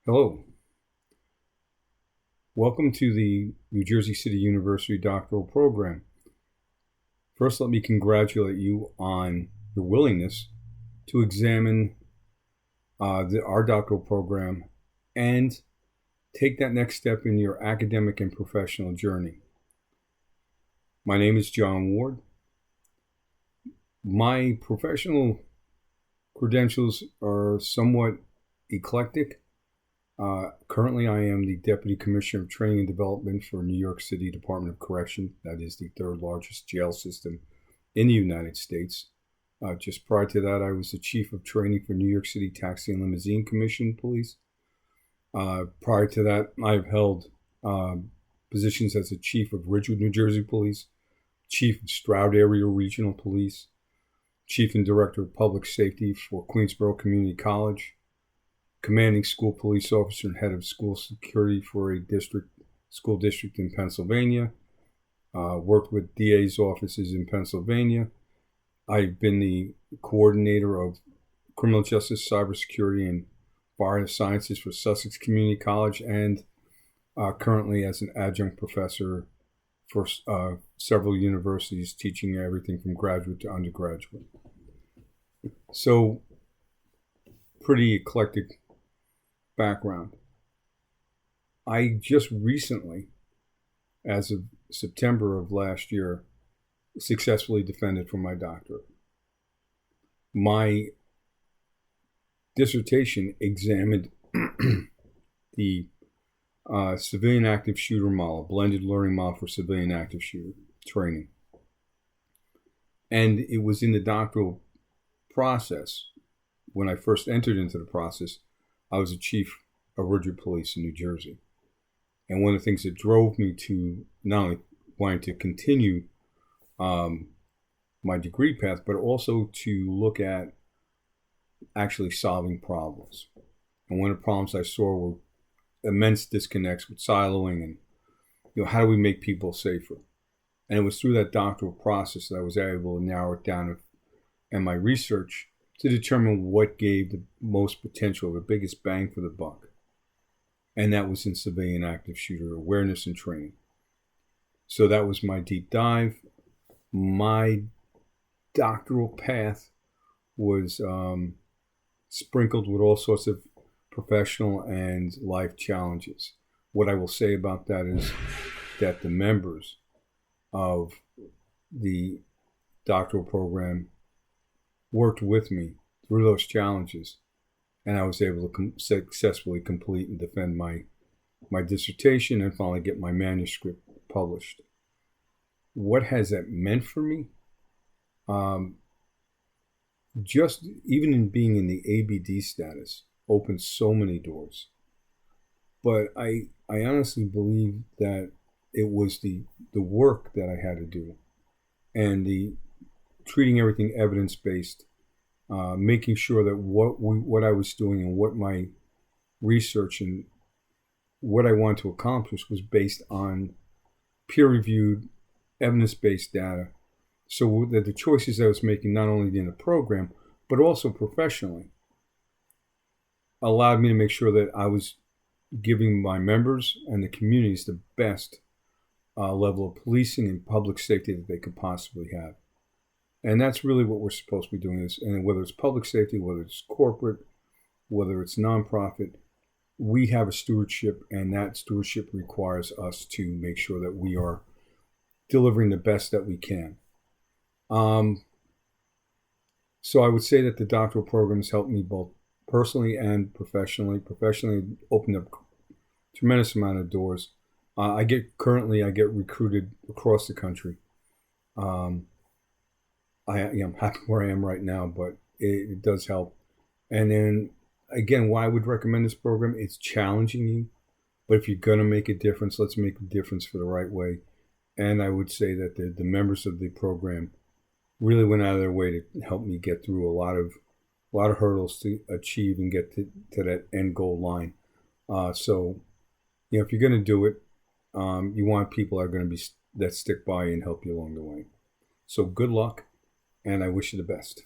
Hello. Welcome to the New Jersey City University doctoral program. First, let me congratulate you on your willingness to examine our doctoral program and take that next step in your academic and professional journey. My name is John Ward. My professional credentials are somewhat eclectic. Currently, I am the Deputy Commissioner of Training and Development for New York City Department of Correction. That is the third largest jail system in the United States. Just prior to that, I was the Chief of Training for New York City Taxi and Limousine Commission Police. Prior to that, I've held positions as the Chief of Ridgewood, New Jersey Police, Chief of Stroud Area Regional Police, Chief and Director of Public Safety for Queensborough Community College, commanding school police officer and head of school security for a school district in Pennsylvania. Worked with DA's offices in Pennsylvania. I've been the coordinator of criminal justice, cybersecurity, and fire sciences for Sussex Community College, and currently as an adjunct professor for several universities, teaching everything from graduate to undergraduate. So, pretty eclectic background. I just recently, as of September of last year, successfully defended for my doctorate. My dissertation examined the civilian active shooter model, blended learning model for civilian active shooter training. And it was in the doctoral process. When I first entered into the process, I was a chief of Ridgewood Police in New Jersey. And one of the things that drove me to not only wanting to continue my degree path, but also to look at actually solving problems. And one of the problems I saw were immense disconnects with siloing and, how do we make people safer? And it was through that doctoral process that I was able to narrow it down in my research to determine what gave the most potential, the biggest bang for the buck. And that was in civilian active shooter awareness and training. So that was my deep dive. My doctoral path was sprinkled with all sorts of professional and life challenges. What I will say about that is that the members of the doctoral program worked with me through those challenges, and I was able to successfully complete and defend my dissertation and finally get my manuscript published. What has that meant for me? Just even in being in the ABD status opened so many doors. But I honestly believe that it was the work that I had to do and the treating everything evidence-based, making sure that what I was doing and what my research and what I wanted to accomplish was based on peer-reviewed, evidence-based data, so that the choices I was making, not only in the program, but also professionally, allowed me to make sure that I was giving my members and the communities the best level of policing and public safety that they could possibly have. And that's really what we're supposed to be doing, and whether it's public safety, whether it's corporate, whether it's nonprofit, we have a stewardship, and that stewardship requires us to make sure that we are delivering the best that we can. So I would say that the doctoral program has helped me both personally and professionally. Professionally, it opened up a tremendous amount of doors. I get recruited across the country. I'm happy where I am right now, but it does help. And then again, why I would recommend this program, it's challenging you, but if you're going to make a difference, let's make a difference for the right way. And I would say that the members of the program really went out of their way to help me get through a lot of hurdles to achieve and get to that end goal line. So if you're going to do it, you want people that are going to that stick by you and help you along the way. So good luck, and I wish you the best.